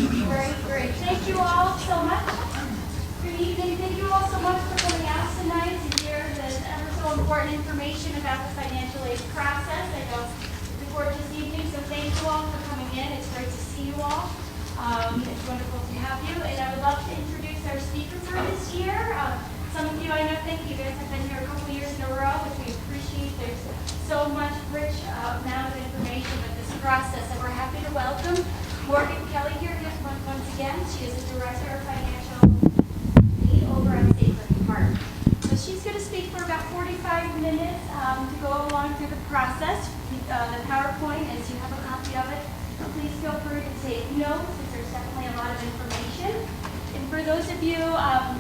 Great, great. Thank you all so much. Good evening. Thank you all so much for coming out tonight to hear this ever so important information about the financial aid process. I know it's important this evening, so thank you all for coming in. It's great to see you all. It's wonderful to have you. And I would love to introduce our speaker for this year. Some of you, I know, thank you guys have been here a couple years in a row, which we appreciate. There's so much rich amount of information with this process, and we're happy to welcome Morgan Kelly here once again. She is the Director of Financial Aid over at Sacred Heart. So she's going to speak for about 45 minutes to go along through the process. The PowerPoint, as you have a copy of it, please feel free to take notes, because there's definitely a lot of information. And for those of you,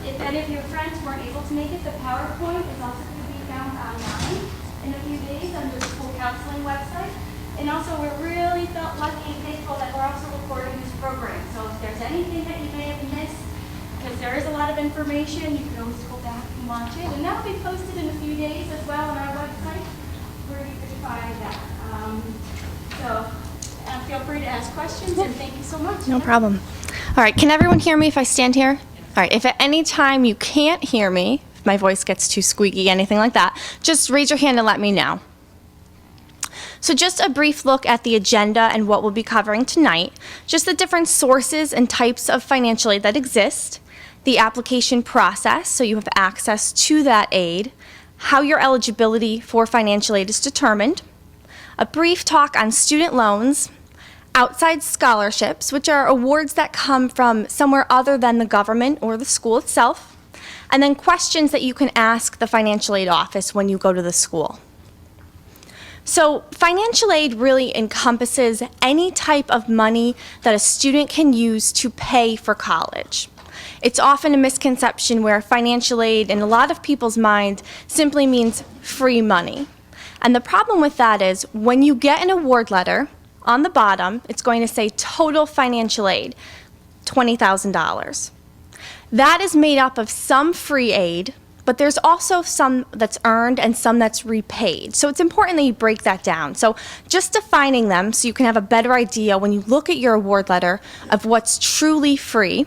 if any of your friends weren't able to make it, the PowerPoint is also going to be found online in a few days under the school counseling website. And also, we're really felt lucky and thankful that we're also recording this program. So if there's anything that you may have missed, because there is a lot of information, you can always go back and watch it. And that'll be posted in a few days as well on our website, where you can find that. Feel free to ask questions, and thank you so much. No problem. All right, can everyone hear me if I stand here? All right, if at any time you can't hear me, if my voice gets too squeaky, anything like that, just raise your hand and let me know. So just a brief look at the agenda and what we'll be covering tonight, just the different sources and types of financial aid that exist, the application process, so you have access to that aid, how your eligibility for financial aid is determined, a brief talk on student loans, outside scholarships, which are awards that come from somewhere other than the government or the school itself, and then questions that you can ask the financial aid office when you go to the school. So financial aid really encompasses any type of money that a student can use to pay for college. It's often a misconception where financial aid in a lot of people's mind simply means free money. And the problem with that is when you get an award letter, on the bottom, it's going to say total financial aid, $20,000. That is made up of some free aid, but there's also some that's earned and some that's repaid. So it's important that you break that down. So just defining them so you can have a better idea when you look at your award letter of what's truly free.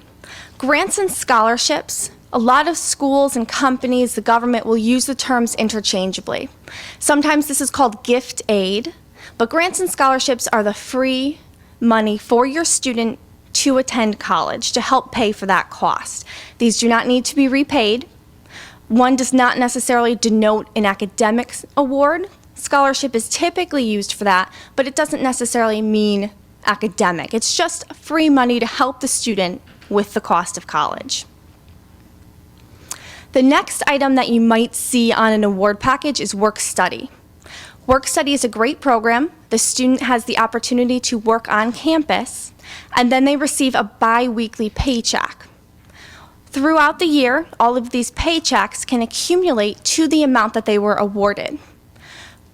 Grants and scholarships, a lot of schools and companies, the government will use the terms interchangeably. Sometimes this is called gift aid. But grants and scholarships are the free money for your student to attend college to help pay for that cost. These do not need to be repaid. One does not necessarily denote an academic award. Scholarship is typically used for that, but it doesn't necessarily mean academic. It's just free money to help the student with the cost of college. The next item that you might see on an award package is work study. Work study is a great program. The student has the opportunity to work on campus, and then they receive a bi-weekly paycheck. Throughout the year, all of these paychecks can accumulate to the amount that they were awarded.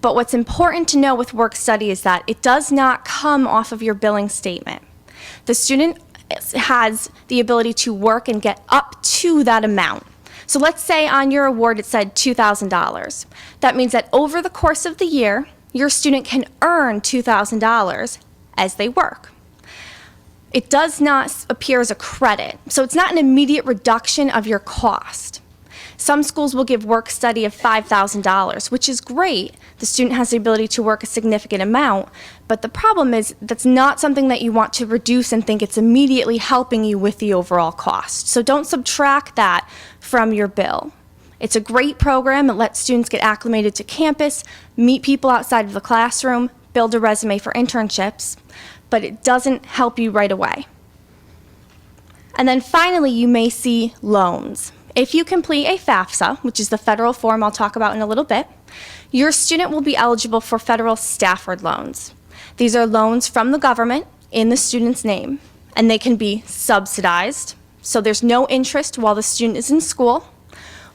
But what's important to know with work study is that it does not come off of your billing statement. The student has the ability to work and get up to that amount. So let's say on your award it said $2,000. That means that over the course of the year, your student can earn $2,000 as they work. It does not appear as a credit, so it's not an immediate reduction of your cost. Some schools will give work study of $5,000, which is great. The student has the ability to work a significant amount, but the problem is that's not something that you want to reduce and think it's immediately helping you with the overall cost. So don't subtract that from your bill. It's a great program. It lets students get acclimated to campus, meet people outside of the classroom, build a resume for internships, but it doesn't help you right away. And then finally, you may see loans. If you complete a FAFSA, which is the federal form I'll talk about in a little bit, your student will be eligible for federal Stafford loans. These are loans from the government in the student's name, and they can be subsidized, so there's no interest while the student is in school,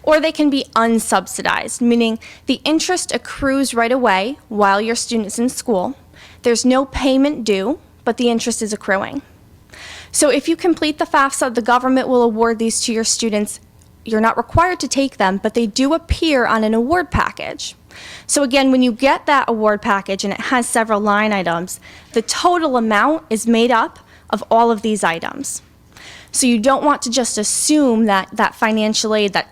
or they can be unsubsidized, meaning the interest accrues right away while your student is in school. There's no payment due, but the interest is accruing. So if you complete the FAFSA, the government will award these to your students. You're not required to take them, but they do appear on an award package. So again, when you get that award package and it has several line items, the total amount is made up of all of these items. So you don't want to just assume that that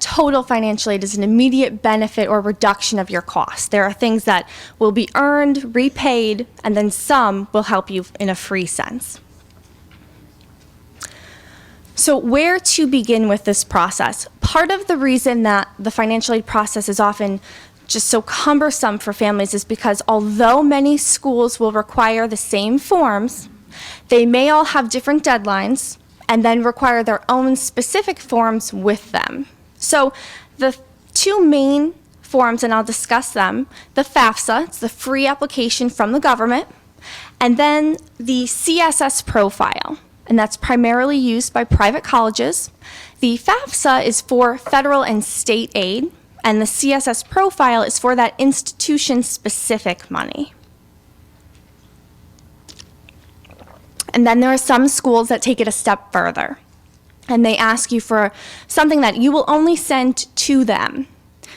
total financial aid is an immediate benefit or reduction of your costs. There are things that will be earned, repaid, and then some will help you in a free sense. So where to begin with this process? Part of the reason that the financial aid process is often just so cumbersome for families is because although many schools will require the same forms, they may all have different deadlines and then require their own specific forms with them. So the two main forms, and I'll discuss them, the FAFSA, it's the free application from the government, and then the CSS profile, and that's primarily used by private colleges. The FAFSA is for federal and state aid, and the CSS profile is for that institution-specific money. And then there are some schools that take it a step further, and they ask you for something that you will only send to them.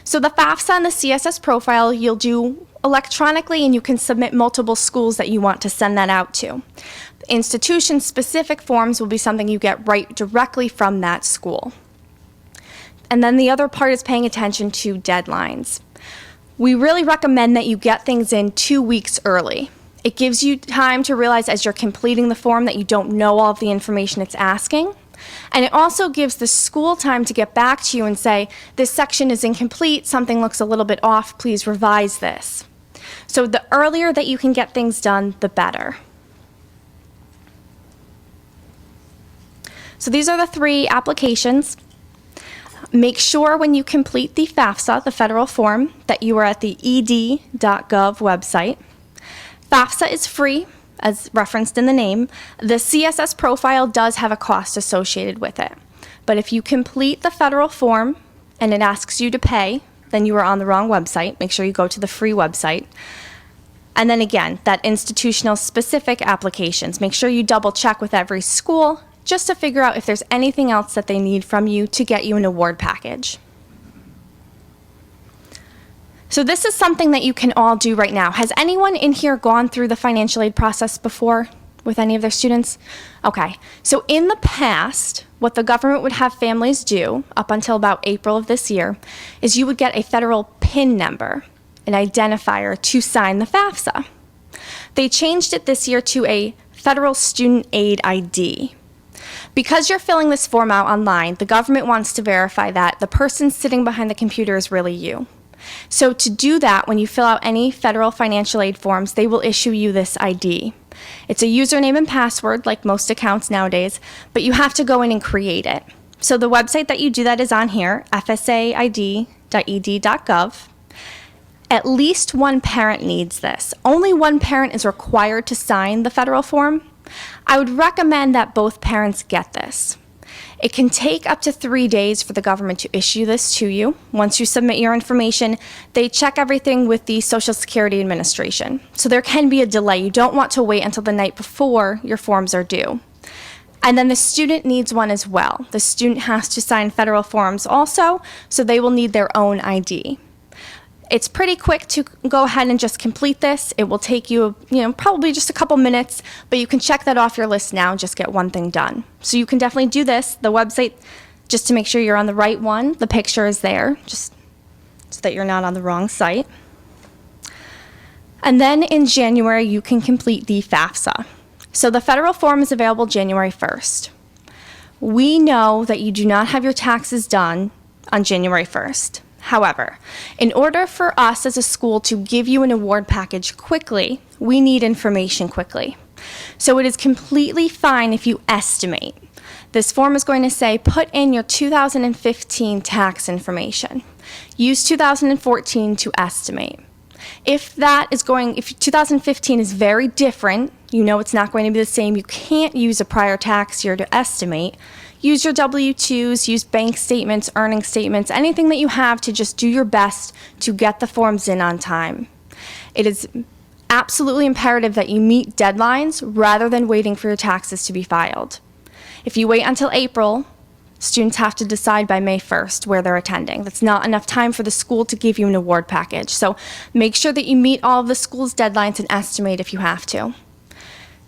So the FAFSA and the CSS profile you'll do electronically, and you can submit multiple schools that you want to send that out to. Institution-specific forms will be something you get right directly from that school. And then the other part is paying attention to deadlines. We really recommend that you get things in 2 weeks early. It gives you time to realize as you're completing the form that you don't know all of the information it's asking. And it also gives the school time to get back to you and say, this section is incomplete, something looks a little bit off, please revise this. So the earlier that you can get things done, the better. So these are the 3 applications. Make sure when you complete the FAFSA, the federal form, that you are at the ed.gov website. FAFSA is free, as referenced in the name. The CSS profile does have a cost associated with it. But if you complete the federal form and it asks you to pay, then you are on the wrong website. Make sure you go to the free website. And then again, that institutional specific applications. Make sure you double check with every school just to figure out if there's anything else that they need from you to get you an award package. So this is something that you can all do right now. Has anyone in here gone through the financial aid process before with any of their students? Okay, so in the past, what the government would have families do up until about April of this year is you would get a federal PIN number, an identifier, to sign the FAFSA. They changed it this year to a federal student aid ID. Because you're filling this form out online, the government wants to verify that the person sitting behind the computer is really you. So to do that, when you fill out any federal financial aid forms, they will issue you this ID. It's a username and password, like most accounts nowadays, but you have to go in and create it. So the website that you do that is on here, fsaid.ed.gov. At least one parent needs this. Only one parent is required to sign the federal form. I would recommend that both parents get this. It can take up to 3 days for the government to issue this to you. Once you submit your information, they check everything with the Social Security Administration. So there can be a delay. You don't want to wait until the night before your forms are due. And then the student needs one as well. The student has to sign federal forms also, so they will need their own ID. It's pretty quick to go ahead and just complete this. It will take you, probably just a couple minutes, but you can check that off your list now and just get one thing done. So you can definitely do this. The website, just to make sure you're on the right one, the picture is there, just so that you're not on the wrong site. And then in January, you can complete the FAFSA. So the federal form is available January 1st. We know that you do not have your taxes done on January 1st. However, in order for us as a school to give you an award package quickly, we need information quickly. So it is completely fine if you estimate. This form is going to say, put in your 2015 tax information. Use 2014 to estimate. If 2015 is very different, you know it's not going to be the same, you can't use a prior tax year to estimate, use your W-2s, use bank statements, earning statements, anything that you have to just do your best to get the forms in on time. It is absolutely imperative that you meet deadlines rather than waiting for your taxes to be filed. If you wait until April, students have to decide by May 1st where they're attending. That's not enough time for the school to give you an award package. So make sure that you meet all of the school's deadlines and estimate if you have to.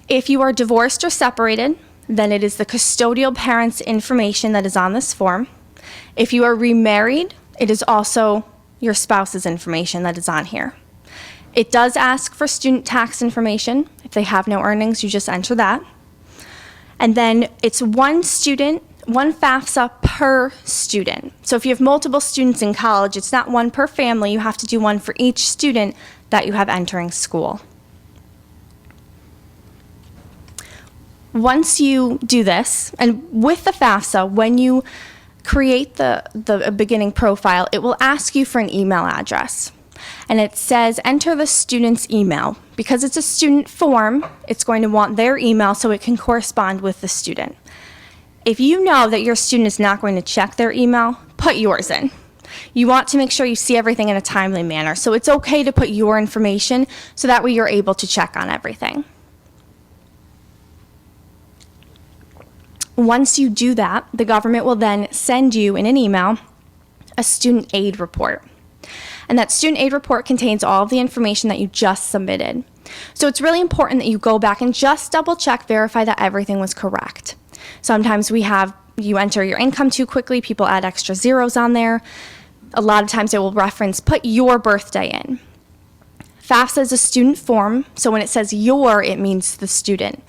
If you are divorced or separated, then it is the custodial parent's information that is on this form. If you are remarried, it is also your spouse's information that is on here. It does ask for student tax information. If they have no earnings, you just enter that. And then it's one student, one FAFSA per student. So if you have multiple students in college, it's not one per family. You have to do one for each student that you have entering school. Once you do this, and with the FAFSA, when you create the beginning profile, it will ask you for an email address. And it says enter the student's email. Because it's a student form, it's going to want their email so it can correspond with the student. If you know that your student is not going to check their email, put yours in. You want to make sure you see everything in a timely manner. So it's okay to put your information so that way you're able to check on everything. Once you do that, the government will then send you in an email a student aid report. And that student aid report contains all of the information that you just submitted. So it's really important that you go back and just double check, verify that everything was correct. Sometimes you enter your income too quickly, people add extra zeros on there. A lot of times it will reference, put your birthday in. FAFSA is a student form, so when it says your, it means the student.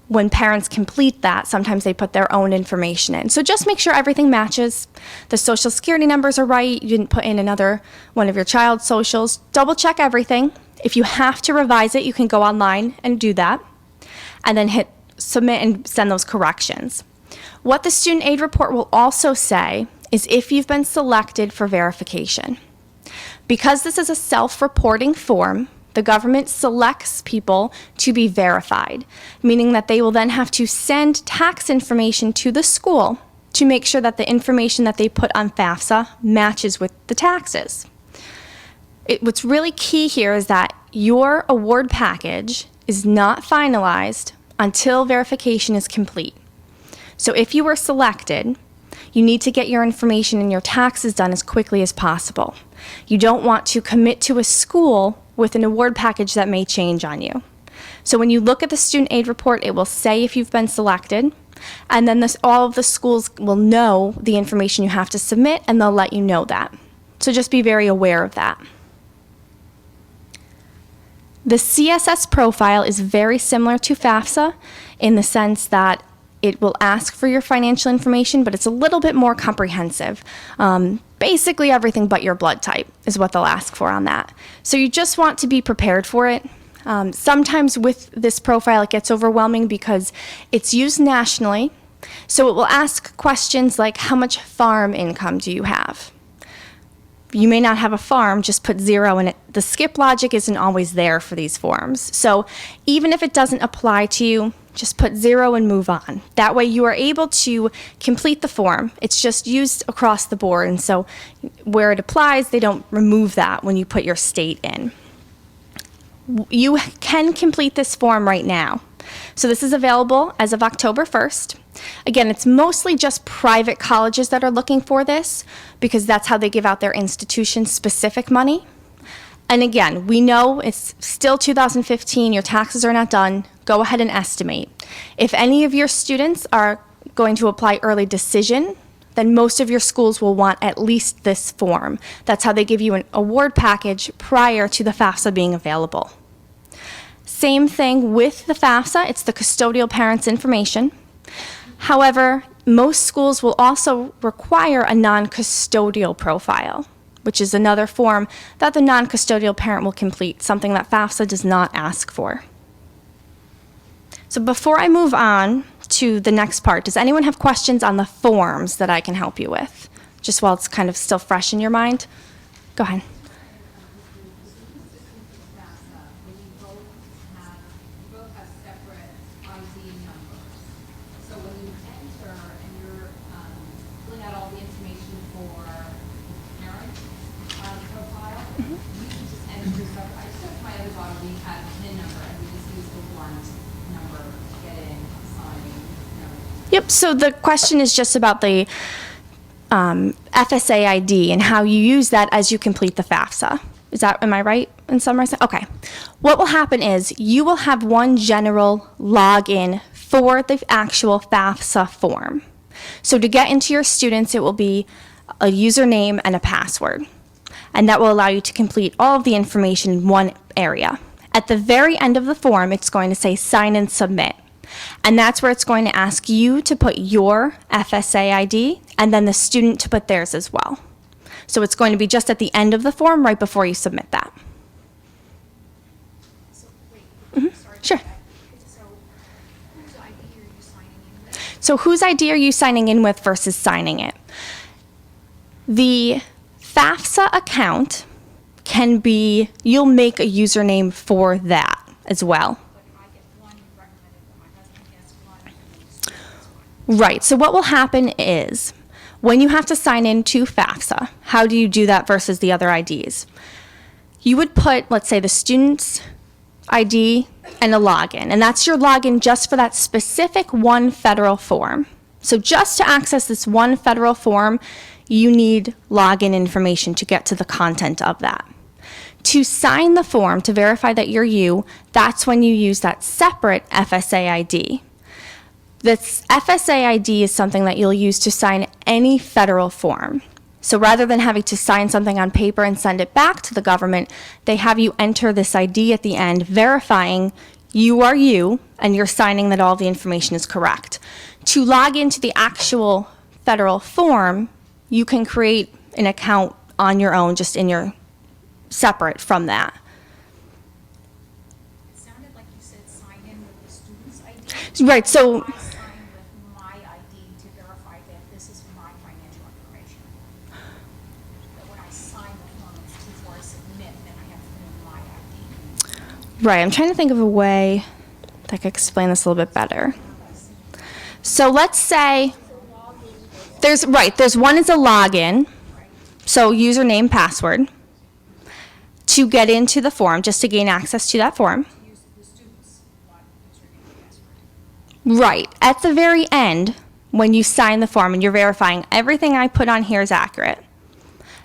When parents complete that, sometimes they put their own information in. So just make sure everything matches. The social security numbers are right. You didn't put in another one of your child's socials. Double check everything. If you have to revise it, you can go online and do that. And then hit submit and send those corrections. What the student aid report will also say is if you've been selected for verification. Because this is a self-reporting form, the government selects people to be verified, meaning that they will then have to send tax information to the school to make sure that the information that they put on FAFSA matches with the taxes. What's really key here is that your award package is not finalized until verification is complete. So if you were selected, you need to get your information and your taxes done as quickly as possible. You don't want to commit to a school with an award package that may change on you. So when you look at the student aid report, it will say if you've been selected, and then all of the schools will know the information you have to submit, and they'll let you know that. So just be very aware of that. The CSS profile is very similar to FAFSA in the sense that it will ask for your financial information, but it's a little bit more comprehensive. Basically everything but your blood type is what they'll ask for on that. So you just want to be prepared for it. Sometimes with this profile it gets overwhelming because it's used nationally. So it will ask questions like how much farm income do you have? You may not have a farm, just put 0 in it. The skip logic isn't always there for these forms. So even if it doesn't apply to you, just put 0 and move on. That way you are able to complete the form. It's just used across the board, and so where it applies, they don't remove that when you put your state in. You can complete this form right now. So this is available as of October 1st. Again, it's mostly just private colleges that are looking for this because that's how they give out their institution-specific money. And again, we know it's still 2015, your taxes are not done. Go ahead and estimate. If any of your students are going to apply early decision, then most of your schools will want at least this form. That's how they give you an award package prior to the FAFSA being available. Same thing with the FAFSA, it's the custodial parent's information. However, most schools will also require a non-custodial profile, which is another form that the non-custodial parent will complete, something that FAFSA does not ask for. So before I move on to the next part, does anyone have questions on the forms that I can help you with? Just while it's kind of still fresh in your mind? Go ahead. Yep, so the question is just about the FSA ID and how you use that as you complete the FAFSA. Am I right in summary? Okay. What will happen is you will have one general login for the actual FAFSA form. So to get into your students, it will be a username and a password. And that will allow you to complete all of the information in one area. At the very end of the form, it's going to say sign and submit. And that's where it's going to ask you to put your FSA ID and then the student to put theirs as well. So it's going to be just at the end of the form right before you submit that. So, wait, sorry. Sure. So, whose ID are you signing in with? So whose ID are you signing in with versus signing it? The FAFSA account can be, you'll make a username for that as well. But I get one recommended, but my husband gets one, and the student gets one. Right, so what will happen is, when you have to sign in to FAFSA, how do you do that versus the other IDs? You would put, let's say, the student's ID and a login, and that's your login just for that specific one federal form. So just to access this one federal form, you need login information to get to the content of that. To sign the form to verify that you're you, that's when you use that separate FSA ID. This FSA ID is something that you'll use to sign any federal form. So rather than having to sign something on paper and send it back to the government, they have you enter this ID at the end, verifying you are you and you're signing that all the information is correct. To log into the actual federal form, you can create an account on your own, just in your separate from that. It sounded like you said sign in with the student's ID. Right, so I sign with my ID to verify that this is my financial information. But when I sign the form, it's before I submit, then I have to put in my ID. right, I'm trying to think of a way that I could explain this a little bit better. So let's say there's one is a login, so username, password, to get into the form, just to gain access to that form. Use the student's username and password. Right, at the very end, when you sign the form and you're verifying everything I put on here is accurate,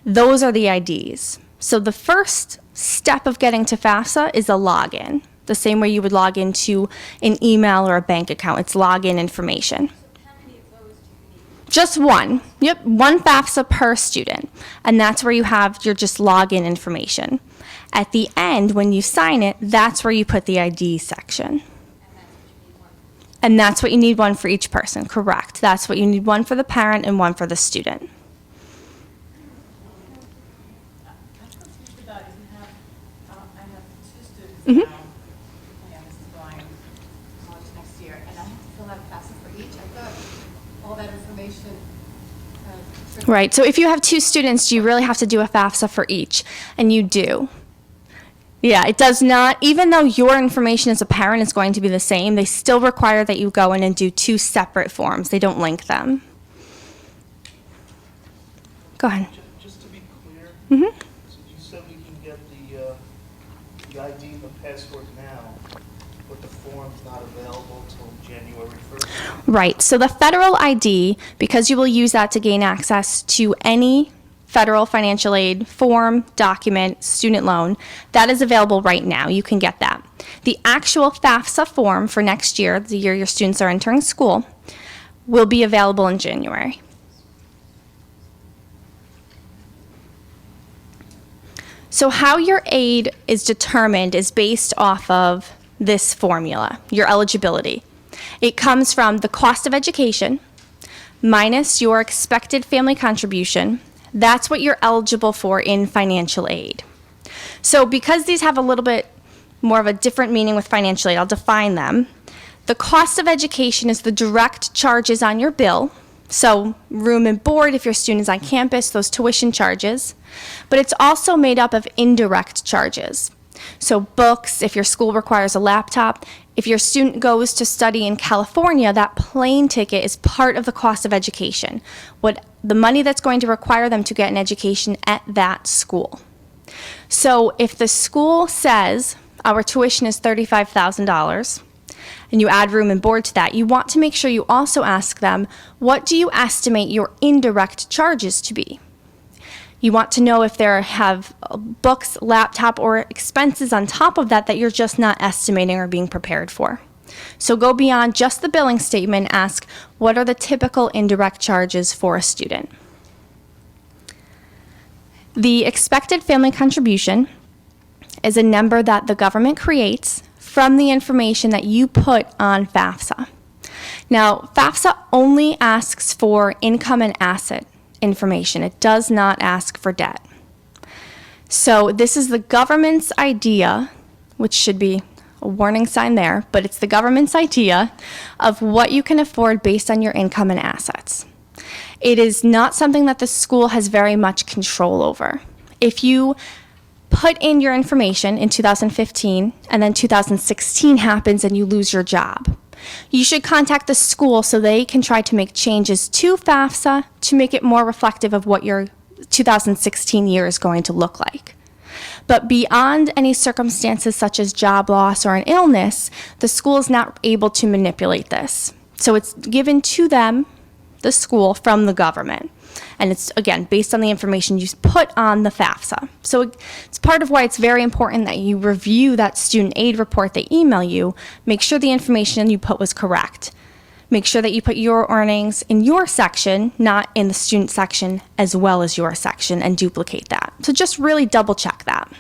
those are the IDs. So the first step of getting to FAFSA is a login, the same way you would log into an email or a bank account. It's login information. How many of those do you need? Just one. Yep, one FAFSA per student. And that's where you have your just login information. At the end, when you sign it, that's where you put the ID section. And that's what you need one for each person, correct. That's what you need, one for the parent and one for the student. I'm confused about it. I have two students Mhm. now. My youngest is going to college next year, and I have to fill out a FAFSA for each. I thought all that information. Right, so if you have two students, you really have to do a FAFSA for each, and you do. Yeah, it does not, even though your information as a parent is going to be the same, they still require that you go in and do two separate forms. They don't link them. Go ahead. Just to be clear, Mhm. so you said we can get the ID and the password now, but the form's not available till January 1st? Right, so the federal ID, because you will use that to gain access to any federal financial aid form, document, student loan, that is available right now. You can get that. The actual FAFSA form for next year, the year your students are entering school, will be available in January. So how your aid is determined is based off of this formula, your eligibility. It comes from the cost of education minus your expected family contribution. That's what you're eligible for in financial aid. So because these have a little bit more of a different meaning with financial aid, I'll define them. The cost of education is the direct charges on your bill. So room and board, if your student is on campus, those tuition charges. But it's also made up of indirect charges. So books, if your school requires a laptop. If your student goes to study in California, that plane ticket is part of the cost of education. The money that's going to require them to get an education at that school. So if the school says our tuition is $35,000, and you add room and board to that, you want to make sure you also ask them, what do you estimate your indirect charges to be? You want to know if there have books, laptop, or expenses on top of that that you're just not estimating or being prepared for. So go beyond just the billing statement and ask, what are the typical indirect charges for a student? The expected family contribution is a number that the government creates from the information that you put on FAFSA. Now, FAFSA only asks for income and asset information. It does not ask for debt. So this is the government's idea, which should be a warning sign there, but it's the government's idea of what you can afford based on your income and assets. It is not something that the school has very much control over. If you put in your information in 2015 and then 2016 happens and you lose your job, you should contact the school so they can try to make changes to FAFSA to make it more reflective of what your 2016 year is going to look like. But beyond any circumstances such as job loss or an illness, the school is not able to manipulate this. So it's given to them, the school, from the government. And it's, again, based on the information you put on the FAFSA. So it's part of why it's very important that you review that student aid report they email you. Make sure the information you put was correct. Make sure that you put your earnings in your section, not in the student section as well as your section, and duplicate that. So just really double check that.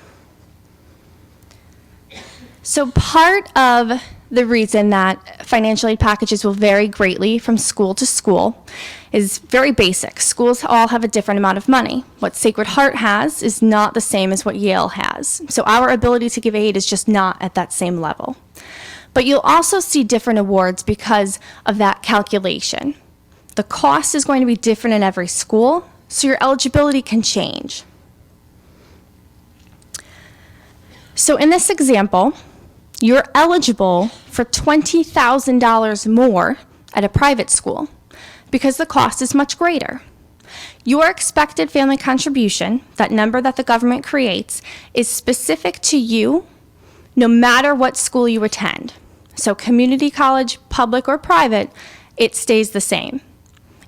So part of the reason that financial aid packages will vary greatly from school to school is very basic. Schools all have a different amount of money. What Sacred Heart has is not the same as what Yale has. So our ability to give aid is just not at that same level. But you'll also see different awards because of that calculation. The cost is going to be different in every school, so your eligibility can change. So in this example, you're eligible for $20,000 more at a private school because the cost is much greater. Your expected family contribution, that number that the government creates, is specific to you no matter what school you attend. So community college, public or private, it stays the same.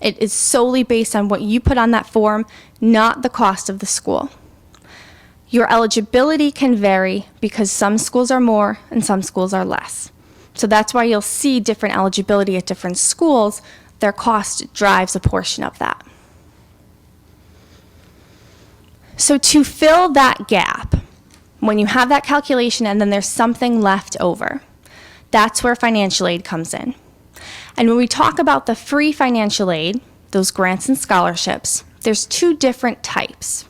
It is solely based on what you put on that form, not the cost of the school. Your eligibility can vary because some schools are more and some schools are less. So that's why you'll see different eligibility at different schools. Their cost drives a portion of that. So to fill that gap, when you have that calculation and then there's something left over, that's where financial aid comes in. And when we talk about the free financial aid, those grants and scholarships, there's two different types.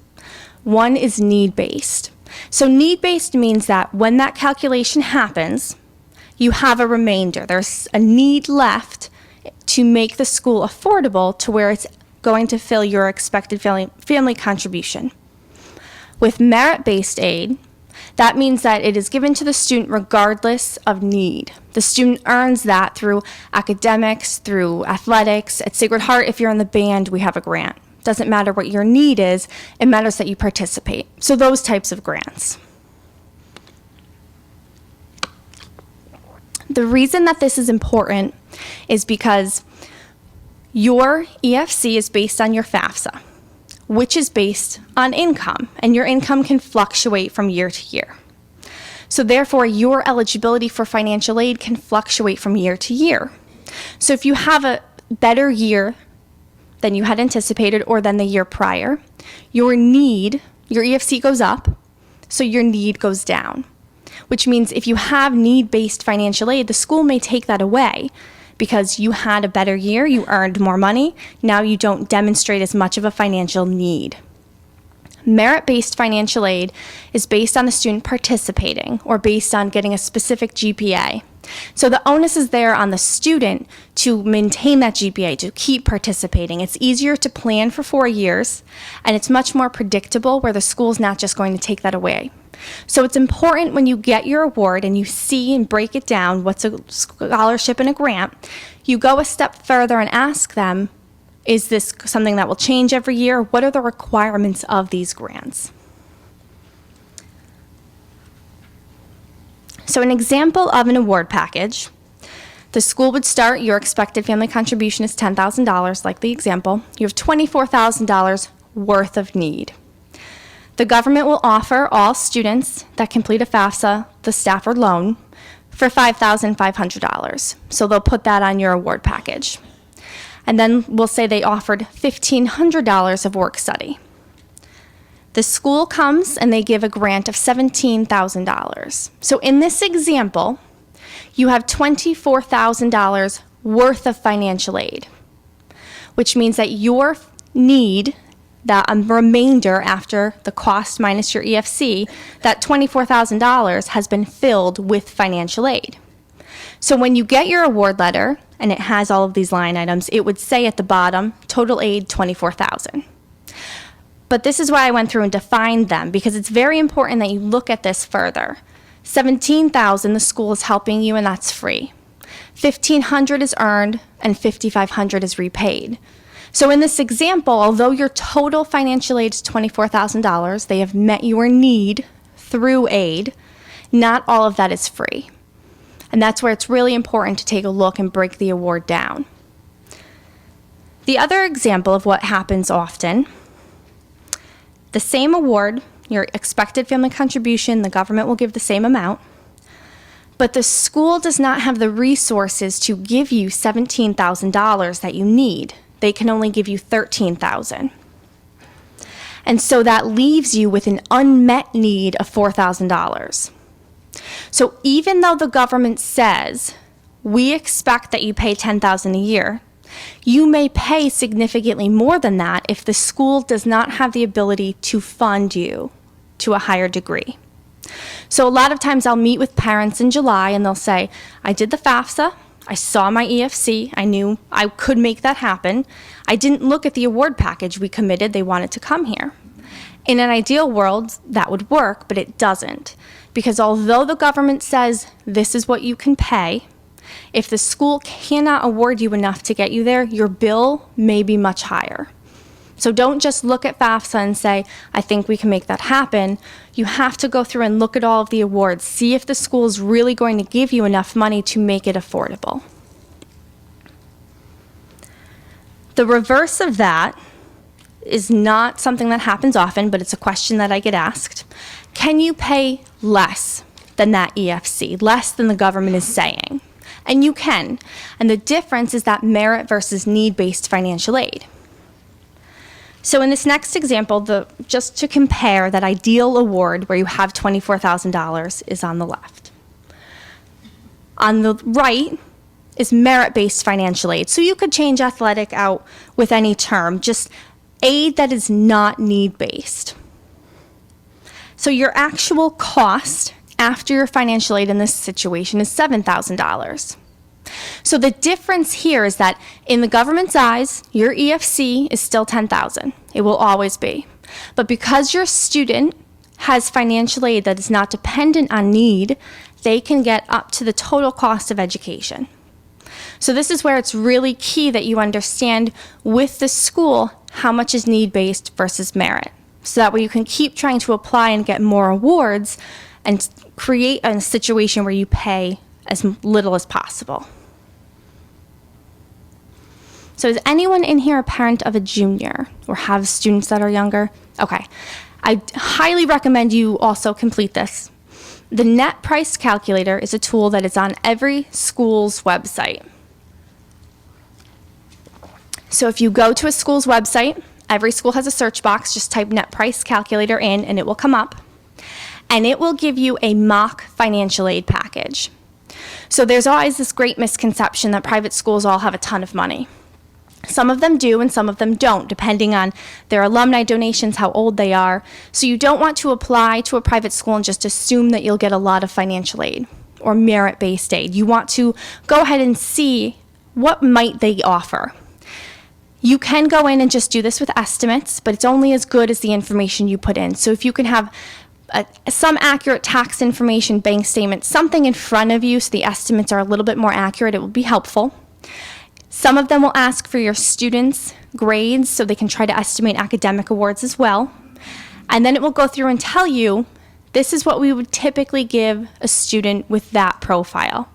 One is need-based. So need-based means that when that calculation happens, you have a remainder. There's a need left to make the school affordable to where it's going to fill your expected family contribution. With merit-based aid, that means that it is given to the student regardless of need. The student earns that through academics, through athletics. At Sacred Heart, if you're in the band, we have a grant. Doesn't matter what your need is, it matters that you participate. So those types of grants. The reason that this is important is because your EFC is based on your FAFSA, which is based on income, and your income can fluctuate from year to year. So therefore, your eligibility for financial aid can fluctuate from year to year. So if you have a better year than you had anticipated or than the year prior, your EFC goes up, so your need goes down. Which means if you have need-based financial aid, the school may take that away because you had a better year, you earned more money, now you don't demonstrate as much of a financial need. Merit-based financial aid is based on the student participating or based on getting a specific GPA. So the onus is there on the student to maintain that GPA, to keep participating. It's easier to plan for 4 years, and it's much more predictable where the school's not just going to take that away. So it's important when you get your award and you see and break it down, what's a scholarship and a grant, you go a step further and ask them, is this something that will change every year? What are the requirements of these grants? So an example of an award package, the school would start, your expected family contribution is $10,000, like the example. You have $24,000 worth of need. The government will offer all students that complete a FAFSA the Stafford loan for $5,500. So they'll put that on your award package. And then we'll say they offered $1,500 of work study. The school comes and they give a grant of $17,000. So in this example, you have $24,000 worth of financial aid, which means that your need, that remainder after the cost minus your EFC, that $24,000 has been filled with financial aid. So when you get your award letter and it has all of these line items, it would say at the bottom, total aid $24,000. But this is why I went through and defined them, because it's very important that you look at this further. $17,000 the school is helping you, and that's free. $1,500 is earned and $5,500 is repaid. So in this example, although your total financial aid is $24,000, they have met your need through aid, not all of that is free. And that's where it's really important to take a look and break the award down. The other example of what happens often, the same award, your expected family contribution, the government will give the same amount, but the school does not have the resources to give you $17,000 that you need. They can only give you $13,000. And so that leaves you with an unmet need of $4,000. So even though the government says, we expect that you pay $10,000 a year, you may pay significantly more than that if the school does not have the ability to fund you to a higher degree. So a lot of times I'll meet with parents in July and they'll say, I did the FAFSA, I saw my EFC, I knew I could make that happen. I didn't look at the award package we committed, they wanted to come here. In an ideal world, that would work, but it doesn't. Because although the government says this is what you can pay, if the school cannot award you enough to get you there, your bill may be much higher. So don't just look at FAFSA and say, I think we can make that happen. You have to go through and look at all of the awards, see if the school is really going to give you enough money to make it affordable. The reverse of that is not something that happens often, but it's a question that I get asked. Can you pay less than that EFC, less than the government is saying? And you can. And the difference is that merit versus need-based financial aid. So in this next example, just to compare, that ideal award where you have $24,000 is on the left. On the right is merit-based financial aid. So you could change athletic out with any term, just aid that is not need-based. So your actual cost after your financial aid in this situation is $7,000. So the difference here is that in the government's eyes, your EFC is still $10,000. It will always be. But because your student has financial aid that is not dependent on need, they can get up to the total cost of education. So this is where it's really key that you understand with the school how much is need-based versus merit. So that way you can keep trying to apply and get more awards and create a situation where you pay as little as possible. So is anyone in here a parent of a junior or have students that are younger? Okay. I highly recommend you also complete this. The net price calculator is a tool that is on every school's website. So if you go to a school's website, every school has a search box, just type net price calculator in and it will come up. And it will give you a mock financial aid package. So there's always this great misconception that private schools all have a ton of money. Some of them do and some of them don't, depending on their alumni donations, how old they are. So you don't want to apply to a private school and just assume that you'll get a lot of financial aid or merit-based aid. You want to go ahead and see what might they offer. You can go in and just do this with estimates, but it's only as good as the information you put in. So if you can have some accurate tax information, bank statements, something in front of you so the estimates are a little bit more accurate, it will be helpful. Some of them will ask for your students' grades so they can try to estimate academic awards as well. And then it will go through and tell you, this is what we would typically give a student with that profile.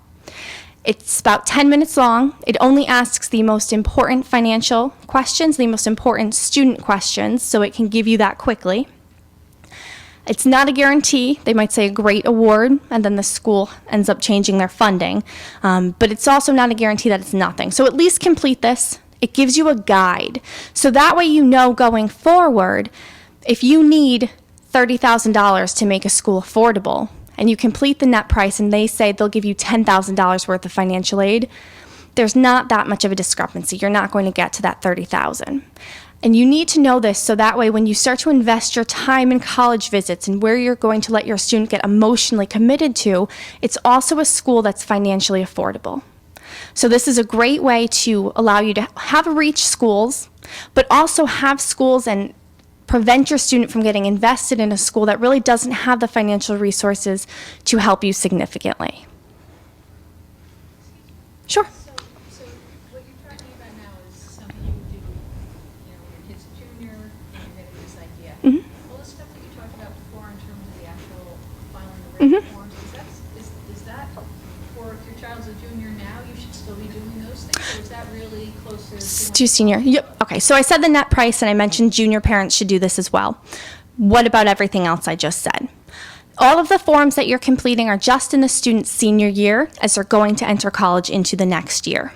It's about 10 minutes long. It only asks the most important financial questions, the most important student questions, so it can give you that quickly. It's not a guarantee. They might say a great award, and then the school ends up changing their funding. But it's also not a guarantee that it's nothing. So at least complete this. It gives you a guide. So that way you know going forward, if you need $30,000 to make a school affordable, and you complete the net price and they say they'll give you $10,000 worth of financial aid, there's not that much of a discrepancy. You're not going to get to that $30,000. And you need to know this so that way when you start to invest your time in college visits and where you're going to let your student get emotionally committed to, it's also a school that's financially affordable. So this is a great way to allow you to have reach schools, but also have schools and prevent your student from getting invested in a school that really doesn't have the financial resources to help you significantly. Sure. So what you're talking about now is something you would do, when your kid's a junior and you're getting this idea. Mm-hmm. All the stuff that you talked about before in terms of the actual filing the rate Mm-hmm. forms, is that for if your child's a junior now, you should still be doing those things? Or is that really closer To senior. Yep. Okay, so I said the net price and I mentioned junior parents should do this as well. What about everything else I just said? All of the forms that you're completing are just in the student's senior year as they're going to enter college into the next year.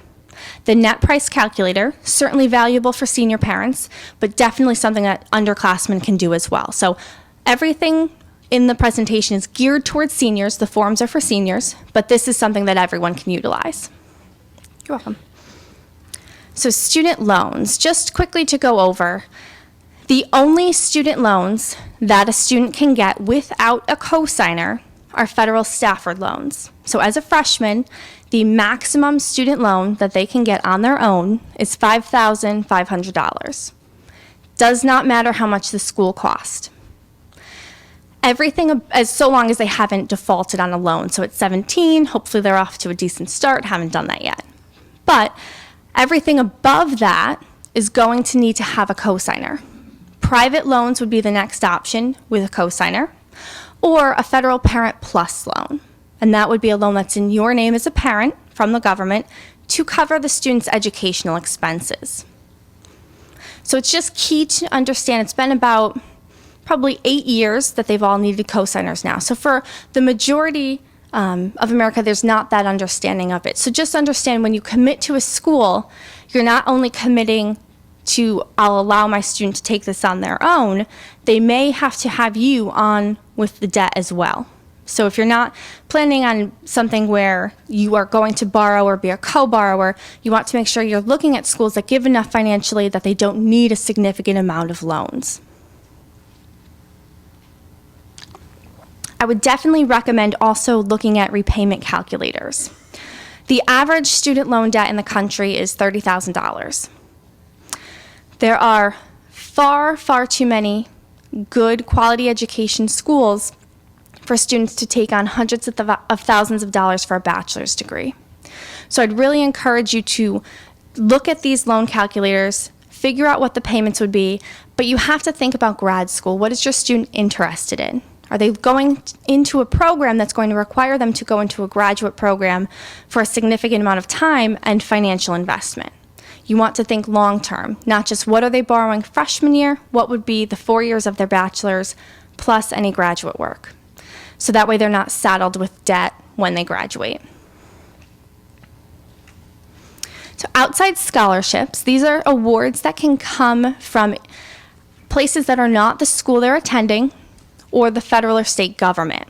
The net price calculator, certainly valuable for senior parents, but definitely something that underclassmen can do as well. So everything in the presentation is geared towards seniors. The forms are for seniors, but this is something that everyone can utilize. You're welcome. So student loans, just quickly to go over, the only student loans that a student can get without a cosigner are federal Stafford loans. So as a freshman, the maximum student loan that they can get on their own is $5,500. Does not matter how much the school cost. Everything, as so long as they haven't defaulted on a loan. So at 17, hopefully they're off to a decent start, haven't done that yet. But everything above that is going to need to have a cosigner. Private loans would be the next option with a cosigner, or a federal Parent Plus loan. And that would be a loan that's in your name as a parent from the government to cover the student's educational expenses. So it's just key to understand, it's been about probably 8 years that they've all needed cosigners now. So for the majority of America, there's not that understanding of it. So just understand when you commit to a school, you're not only committing to, I'll allow my student to take this on their own, they may have to have you on with the debt as well. So if you're not planning on something where you are going to borrow or be a co-borrower, you want to make sure you're looking at schools that give enough financially that they don't need a significant amount of loans. I would definitely recommend also looking at repayment calculators. The average student loan debt in the country is $30,000. There are far, far too many good quality education schools for students to take on hundreds of thousands of dollars for a bachelor's degree. So I'd really encourage you to look at these loan calculators, figure out what the payments would be, but you have to think about grad school. What is your student interested in? Are they going into a program that's going to require them to go into a graduate program for a significant amount of time and financial investment? You want to think long-term, not just what are they borrowing freshman year, what would be the 4 years of their bachelor's plus any graduate work. So that way they're not saddled with debt when they graduate. So outside scholarships, these are awards that can come from places that are not the school they're attending or the federal or state government.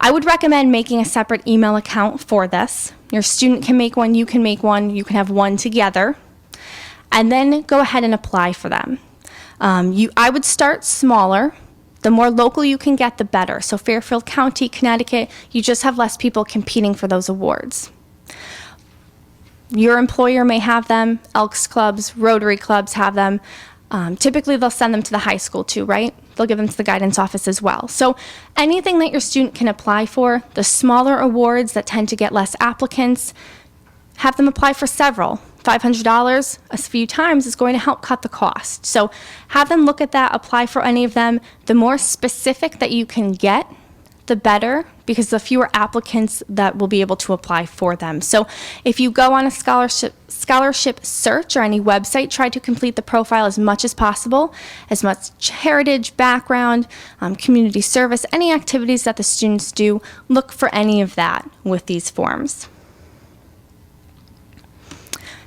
I would recommend making a separate email account for this. Your student can make one, you can make one, you can have one together, and then go ahead and apply for them. I would start smaller. The more local you can get, the better. So Fairfield County, Connecticut, you just have less people competing for those awards. Your employer may have them, Elks clubs, Rotary clubs have them. Typically they'll send them to the high school too, right? They'll give them to the guidance office as well. So anything that your student can apply for, the smaller awards that tend to get less applicants, have them apply for several. $500 a few times is going to help cut the cost. So have them look at that, apply for any of them. The more specific that you can get, the better, because the fewer applicants that will be able to apply for them. So if you go on a scholarship search or any website, try to complete the profile as much as possible, as much heritage, background, community service, any activities that the students do, look for any of that with these forms.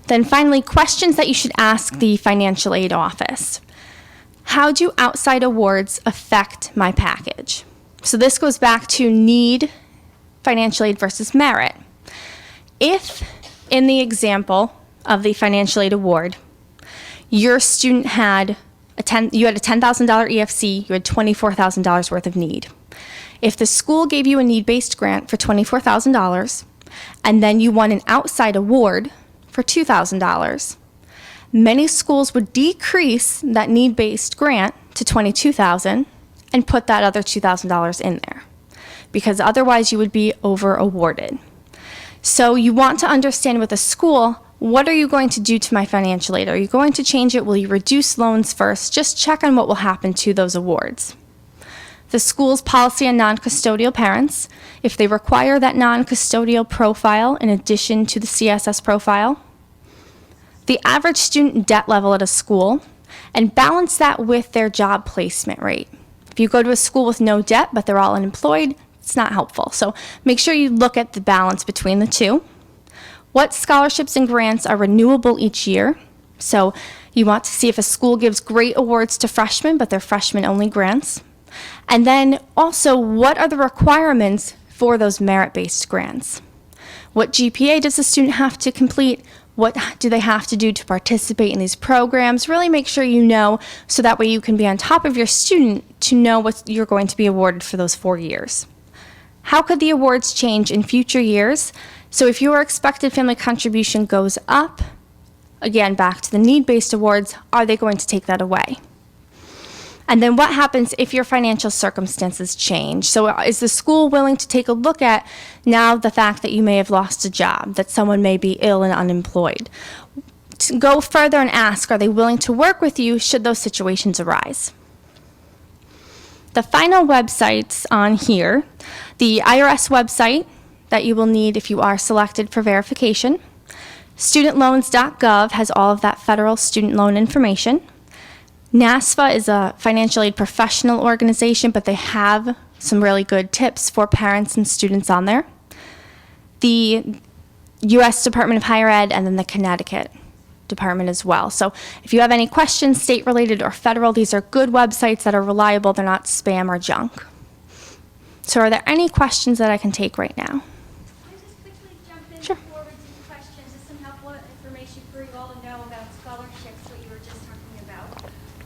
Then finally, questions that you should ask the financial aid office. How do outside awards affect my package? So this goes back to need financial aid versus merit. If, in the example of the financial aid award, your student had you had a $10,000 EFC, you had $24,000 worth of need. If the school gave you a need-based grant for $24,000, and then you won an outside award for $2,000, many schools would decrease that need-based grant to $22,000 and put that other $2,000 in there, because otherwise you would be over-awarded. So you want to understand with a school, what are you going to do to my financial aid? Are you going to change it? Will you reduce loans first? Just check on what will happen to those awards. The school's policy on non-custodial parents, if they require that non-custodial profile in addition to the CSS profile, the average student debt level at a school, and balance that with their job placement rate. If you go to a school with no debt, but they're all unemployed, it's not helpful. So make sure you look at the balance between the two. What scholarships and grants are renewable each year? So you want to see if a school gives great awards to freshmen, but they're freshman-only grants. And then also, what are the requirements for those merit-based grants? What GPA does the student have to complete? What do they have to do to participate in these programs? Really make sure you know, so that way you can be on top of your student to know what you're going to be awarded for those 4 years. How could the awards change in future years? So if your expected family contribution goes up, again, back to the need-based awards, are they going to take that away? And then what happens if your financial circumstances change? So is the school willing to take a look at now the fact that you may have lost a job, that someone may be ill and unemployed? To go further and ask, are they willing to work with you should those situations arise? The final websites on here, the IRS website that you will need if you are selected for verification. Studentloans.gov has all of that federal student loan information. NASFA is a financial aid professional organization, but they have some really good tips for parents and students on there. The U.S. Department of Higher Ed, and then the Connecticut Department as well. So if you have any questions, state-related or federal, these are good websites that are reliable. They're not spam or junk. So are there any questions that I can take right now? Can I just quickly jump in Sure. before we do questions? Just some helpful information for you all to know about scholarships, what you were just talking about.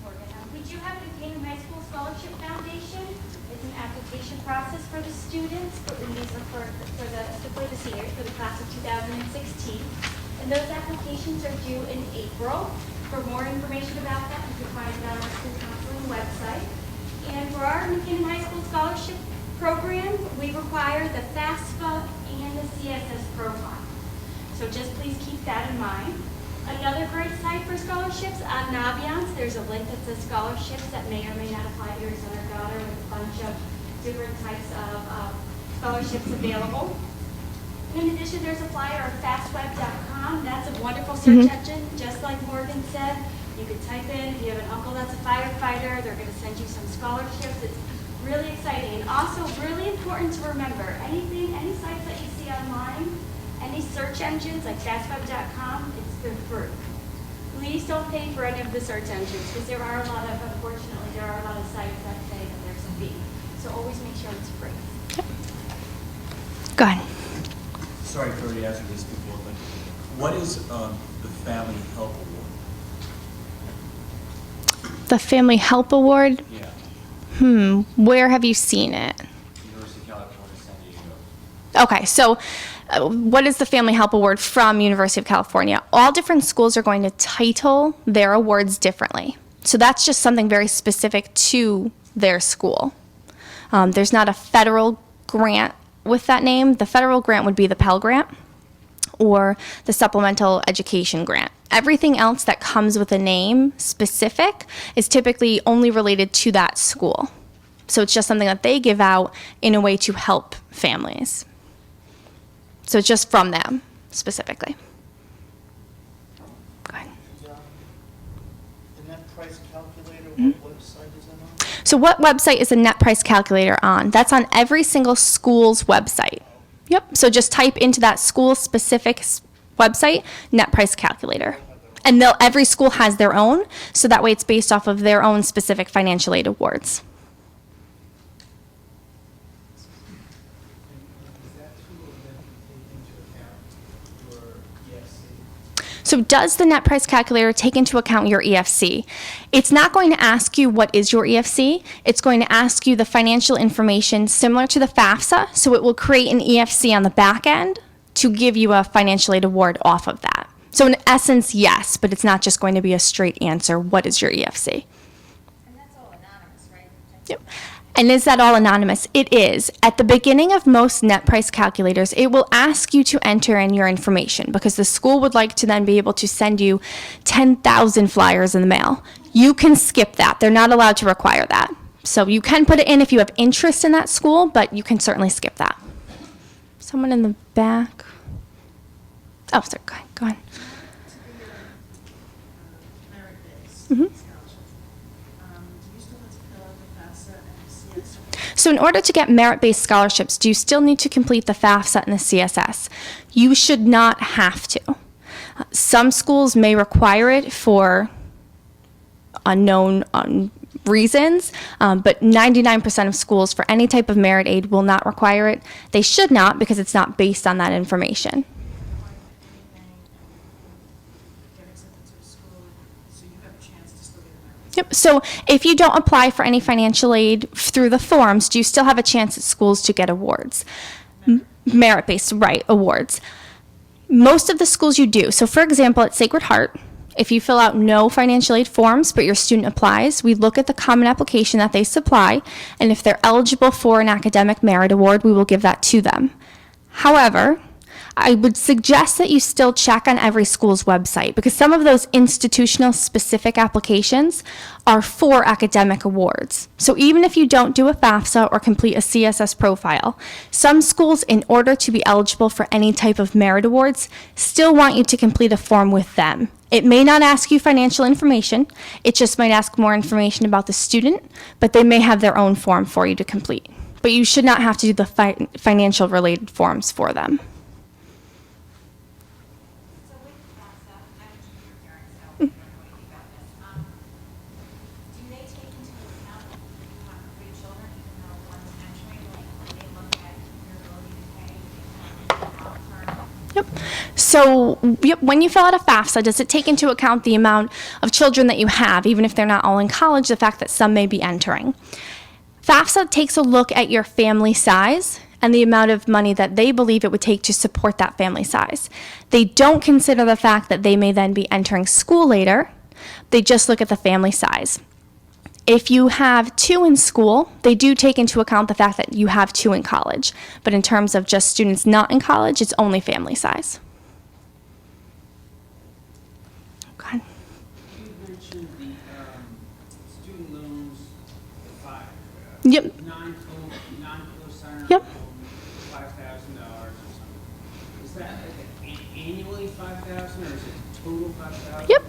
Morgan. We do have a Buchanan High School Scholarship Foundation. It's an application process for the students, but these are for the seniors, for the class of 2016. And those applications are due in April. For more information about that, you can find it on our school counseling website. And for our McKinnon High School Scholarship Program, we require the FAFSA and the CSS profile. So just please keep that in mind. Another great site for scholarships, on Naviance, there's a link that says scholarships that may or may not apply to your son or daughter, with a bunch of different types of scholarships available. In addition, there's a flyer on fastweb.com. That's a wonderful search engine, just like Morgan said. You could type in, if you have an uncle that's a firefighter, they're going to send you some scholarships. It's really exciting. And also really important to remember, any sites that you see online, any search engines like fastweb.com, they're free. Please don't pay for any of the search engines, because unfortunately, there are a lot of sites that say that there's a fee. So always make sure it's free. Go ahead. Sorry if I already asked you this before, but what is the Family Help Award? The Family Help Award? Yeah. Where have you seen it? University of California, San Diego. Okay, so what is the Family Help Award from University of California? All different schools are going to title their awards differently. So that's just something very specific to their school. There's not a federal grant with that name. The federal grant would be the Pell Grant or the Supplemental Education Grant. Everything else that comes with a name specific is typically only related to that school. So it's just something that they give out in a way to help families. So it's just from them specifically. Go ahead. The net price calculator, what website is that on? So what website is the net price calculator on? That's on every single school's website. Yep. So just type into that school-specific website, net price calculator. And every school has their own, so that way it's based off of their own specific financial aid awards. Is that tool then take into account your EFC? So does the net price calculator take into account your EFC? It's not going to ask you what is your EFC. It's going to ask you the financial information similar to the FAFSA, so it will create an EFC on the back end to give you a financial aid award off of that. So in essence, yes, but it's not just going to be a straight answer, what is your EFC? And that's all anonymous, right? Yep. And is that all anonymous? It is. At the beginning of most net price calculators, it will ask you to enter in your information because the school would like to then be able to send you 10,000 flyers in the mail. You can skip that. They're not allowed to require that. So you can put it in if you have interest in that school, but you can certainly skip that. Someone in the back. Oh, sorry, go ahead. Merit-based Mhm. scholarships. Do you still have to fill out the FAFSA and the CSS? So in order to get merit-based scholarships, do you still need to complete the FAFSA and the CSS? You should not have to. Some schools may require it for unknown reasons, but 99% of schools for any type of merit aid will not require it. They should not because it's not based on that information. Get accepted to a school, so you have a chance to still get a merit. Yep. So if you don't apply for any financial aid through the forms, do you still have a chance at schools to get awards? Merit-based, right, awards. Most of the schools you do. So for example, at Sacred Heart, if you fill out no financial aid forms, but your student applies, we look at the common application that they supply, and if they're eligible for an academic merit award, we will give that to them. However, I would suggest that you still check on every school's website because some of those institutional specific applications are for academic awards. So even if you don't do a FAFSA or complete a CSS profile, some schools, in order to be eligible for any type of merit awards, still want you to complete a form with them. It may not ask you financial information, it just might ask more information about the student, but they may have their own form for you to complete. But you should not have to do the financial related forms for them. So with FAFSA, I'm a junior parent, so I don't know anything about this. Do they take into account if you have 3 children, even though one's entering, like, when they look at your ability to pay, long-term? Yep. So when you fill out a FAFSA, does it take into account the amount of children that you have, even if they're not all in college, the fact that some may be entering? FAFSA takes a look at your family size and the amount of money that they believe it would take to support that family size. They don't consider the fact that they may then be entering school later. They just look at the family size. If you have 2 in school, they do take into account the fact that you have 2 in college. But in terms of just students not in college, it's only family size. Okay. You mentioned the student loans, the 5. Yep. Non-co-signer. Yep. $5,000 or something. Is that like annually 5,000 or is it total 5,000? Yep.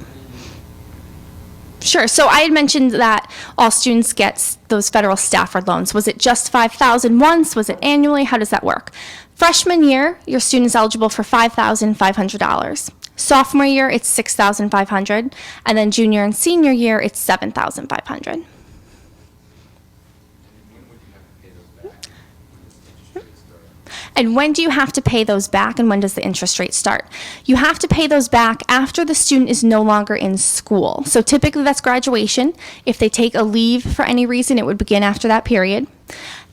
Sure. So I had mentioned that all students get those federal Stafford loans. Was it just $5,000 once? Was it annually? How does that work? Freshman year, your student is eligible for $5,500. Sophomore year, it's $6,500, and then junior and senior year, it's $7,500. And when do you have to pay those back, and when does the interest rate start? You have to pay those back after the student is no longer in school. So typically that's graduation. If they take a leave for any reason, it would begin after that period.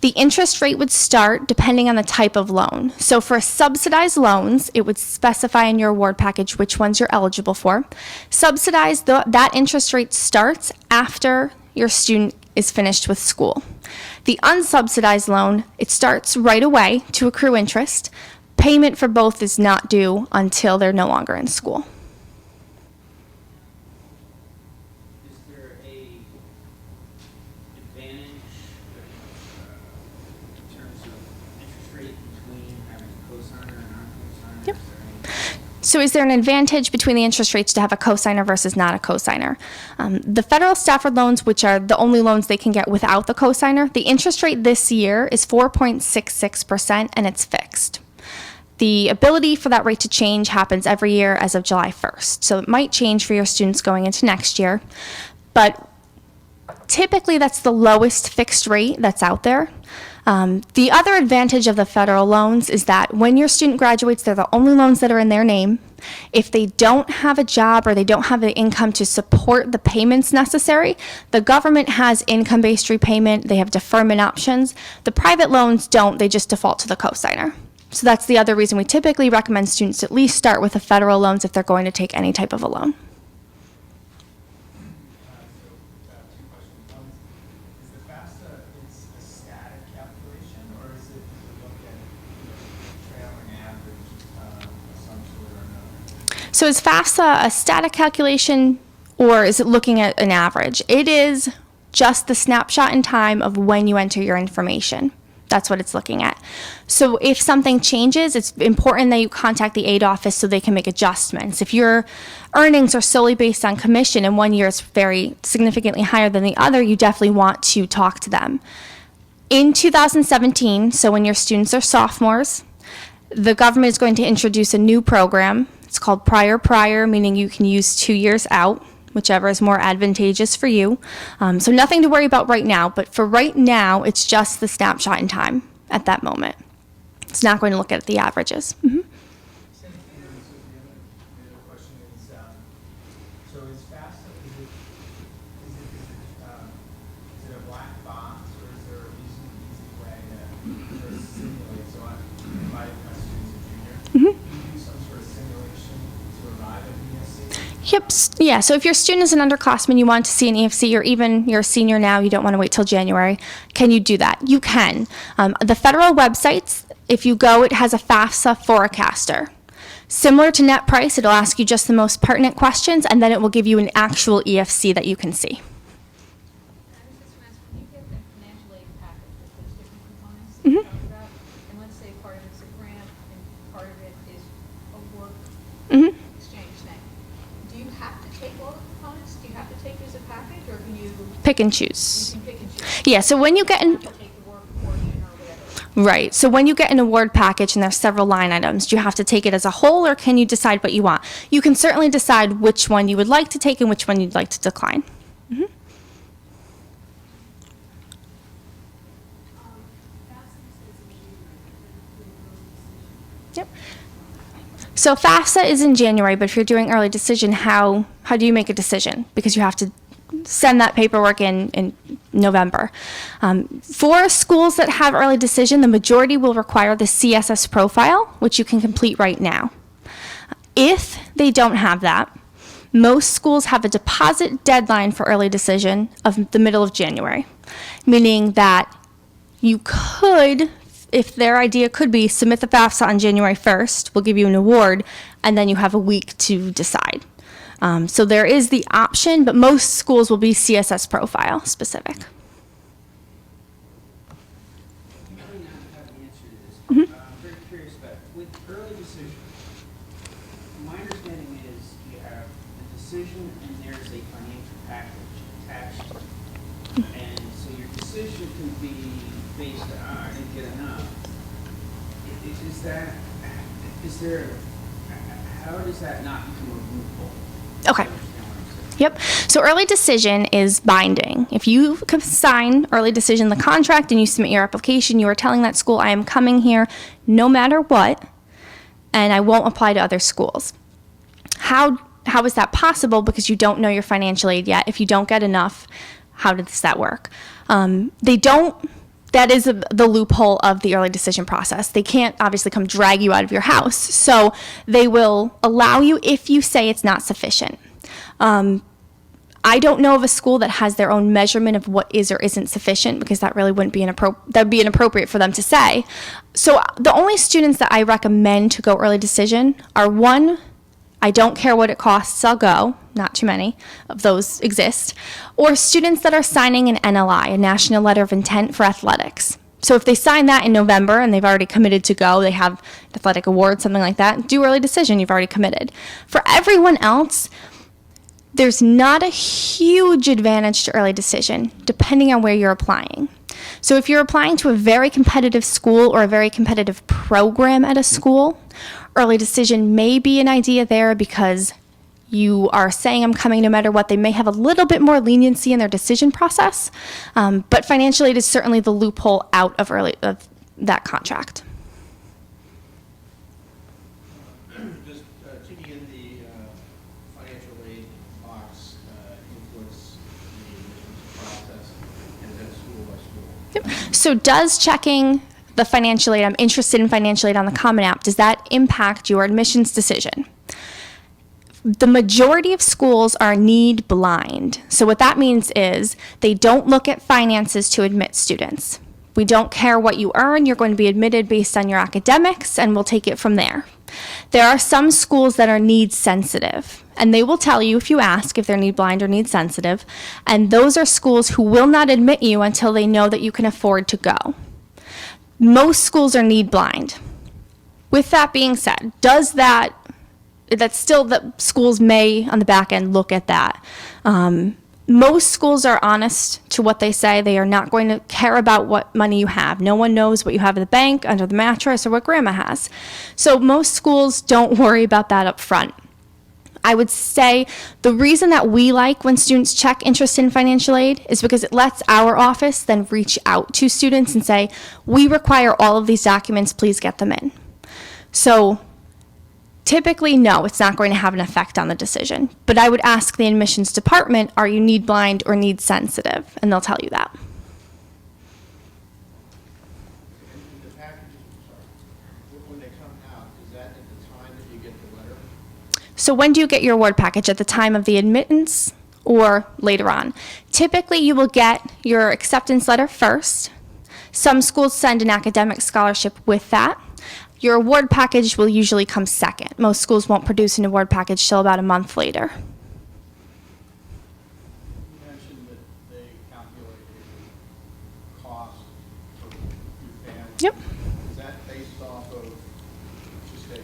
The interest rate would start depending on the type of loan. So for subsidized loans, it would specify in your award package which ones you're eligible for. Subsidized, that interest rate starts after your student is finished with school. The unsubsidized loan, it starts right away to accrue interest. Payment for both is not due until they're no longer in school. Is there a advantage, So is there an advantage between the interest rates to have a cosigner versus not a cosigner? The federal Stafford loans, which are the only loans they can get without the cosigner, the interest rate this year is 4.66% and it's fixed. The ability for that rate to change happens every year as of July 1st. So it might change for your students going into next year, but typically that's the lowest fixed rate that's out there. The other advantage of the federal loans is that when your student graduates, they're the only loans that are in their name. If they don't have a job or they don't have the income to support the payments necessary, the government has income-based repayment, they have deferment options. The private loans don't, they just default to the cosigner. So that's the other reason we typically recommend students at least start with the federal loans if they're going to take any type of a loan. Two questions. One is the FAFSA is a static calculation, or is it to look at trailing average of some sort or another? So is FAFSA a static calculation or is it looking at an average? It is just the snapshot in time of when you enter your information. That's what it's looking at. So if something changes, it's important that you contact the aid office so they can make adjustments. If your earnings are solely based on commission and one year is very significantly higher than the other, you definitely want to talk to them. In 2017, so when your students are sophomores, the government is going to introduce a new program. It's called Prior, meaning you can use 2 years out, whichever is more advantageous for you. So nothing to worry about right now, but for right now, it's just the snapshot in time at that moment. It's not going to look at the averages. Mm-hmm. The other question is, so is FAFSA, is it a black box, or is there a easy way to simulate? So my student's a junior. Mm-hmm. Can you do some sort of simulation to arrive at ESC? Yep. Yeah. So if your student is an underclassman, you want to see an EFC, or even you're a senior now, you don't want to wait till January, can you do that? You can. The federal websites, if you go, it has a FAFSA forecaster. Similar to net price, it'll ask you just the most pertinent questions, and then it will give you an actual EFC that you can see. I was just gonna ask, when you get the financial aid package with those different components that Mm-hmm. you talked about, and let's say part of it's a grant and part of it is a work Mm-hmm. exchange thing, do you have to take all the components? Do you have to take it as a package, or can you Pick and choose. pick and choose? Yeah. So when you get in. You have to take the work portion or whatever. Right. So when you get an award package and there's several line items, do you have to take it as a whole, or can you decide what you want? You can certainly decide which one you would like to take and which one you'd like to decline. Mhm. Yep. So FAFSA is in January, but if you're doing early decision, how do you make a decision? Because you have to send that paperwork in November. For schools that have early decision, the majority will require the CSS profile, which you can complete right now. If they don't have that, most schools have a deposit deadline for early decision of the middle of January, meaning that you could, if their idea could be, submit the FAFSA on January 1st, we'll give you an award, and then you have a week to decide. So there is the option, but most schools will be CSS profile specific. You may not have the answer to this. Mm-hmm. I'm very curious about, with early decision, my understanding is you have the decision and there's a financial package attached to it. And so your decision can be based on, I didn't get enough. How does that not become a loophole? Okay. You understand what I'm saying? Yep. So early decision is binding. If you sign early decision, the contract, and you submit your application, you are telling that school, I am coming here no matter what, and I won't apply to other schools. How is that possible? Because you don't know your financial aid yet. If you don't get enough, how does that work? That is the loophole of the early decision process. They can't obviously come drag you out of your house. So they will allow you if you say it's not sufficient. I don't know of a school that has their own measurement of what is or isn't sufficient, because that really wouldn't be inappropriate for them to say. So the only students that I recommend to go early decision are, one, I don't care what it costs, I'll go. Not too many of those exist. Or students that are signing an NLI, a National Letter of Intent for athletics. So if they sign that in November and they've already committed to go, they have athletic awards, something like that, do early decision, you've already committed. For everyone else, there's not a huge advantage to early decision, depending on where you're applying. So if you're applying to a very competitive school or a very competitive program at a school, early decision may be an idea there because you are saying I'm coming no matter what. They may have a little bit more leniency in their decision process, but financial aid is certainly the loophole out of that contract. Does ticking in the financial aid box influence the admissions process, and is that school by school? Yep. So does checking the financial aid, I'm interested in financial aid on the Common App, does that impact your admissions decision? The majority of schools are need blind. So what that means is they don't look at finances to admit students. We don't care what you earn, you're going to be admitted based on your academics, and we'll take it from there. There are some schools that are need sensitive, and they will tell you if you ask if they're need blind or need sensitive, and those are schools who will not admit you until they know that you can afford to go. Most schools are need blind. With that being said, that's still that schools may on the back end look at that. Most schools are honest to what they say. They are not going to care about what money you have. No one knows what you have in the bank, under the mattress, or what grandma has. So most schools don't worry about that up front. I would say the reason that we like when students check interest in financial aid is because it lets our office then reach out to students and say, we require all of these documents, please get them in. So typically, no, it's not going to have an effect on the decision. But I would ask the admissions department, are you need blind or need sensitive? And they'll tell you that. And the packages, when they come out, is that at the time that you get the letter? So when do you get your award package? At the time of the admittance or later on? Typically, you will get your acceptance letter first. Some schools send an academic scholarship with that. Your award package will usually come second. Most schools won't produce an award package till about a month later. You mentioned that they calculate a cost for your family. Yep. Is that based off of just an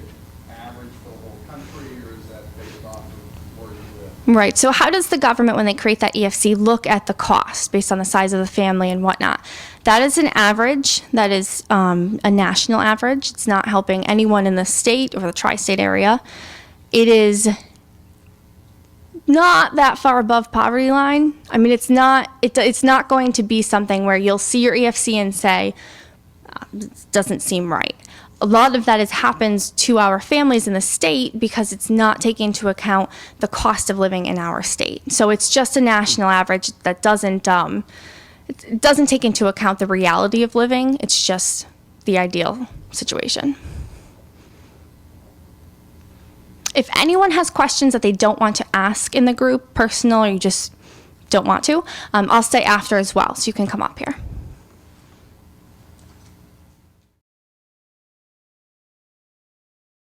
average for the whole country, or is that based off of where you live? Right, so how does the government, when they create that EFC, look at the cost based on the size of the family and whatnot? That is an average, that is a national average. It's not helping anyone in the state or the tri-state area. It is not that far above poverty line. I mean, it's not going to be something where you'll see your EFC and say, it doesn't seem right. A lot of that happens to our families in the state because it's not taking into account the cost of living in our state. So it's just a national average that doesn't take into account the reality of living. It's just the ideal situation. If anyone has questions that they don't want to ask in the group, personal, or you just don't want to, I'll stay after as well, so you can come up here.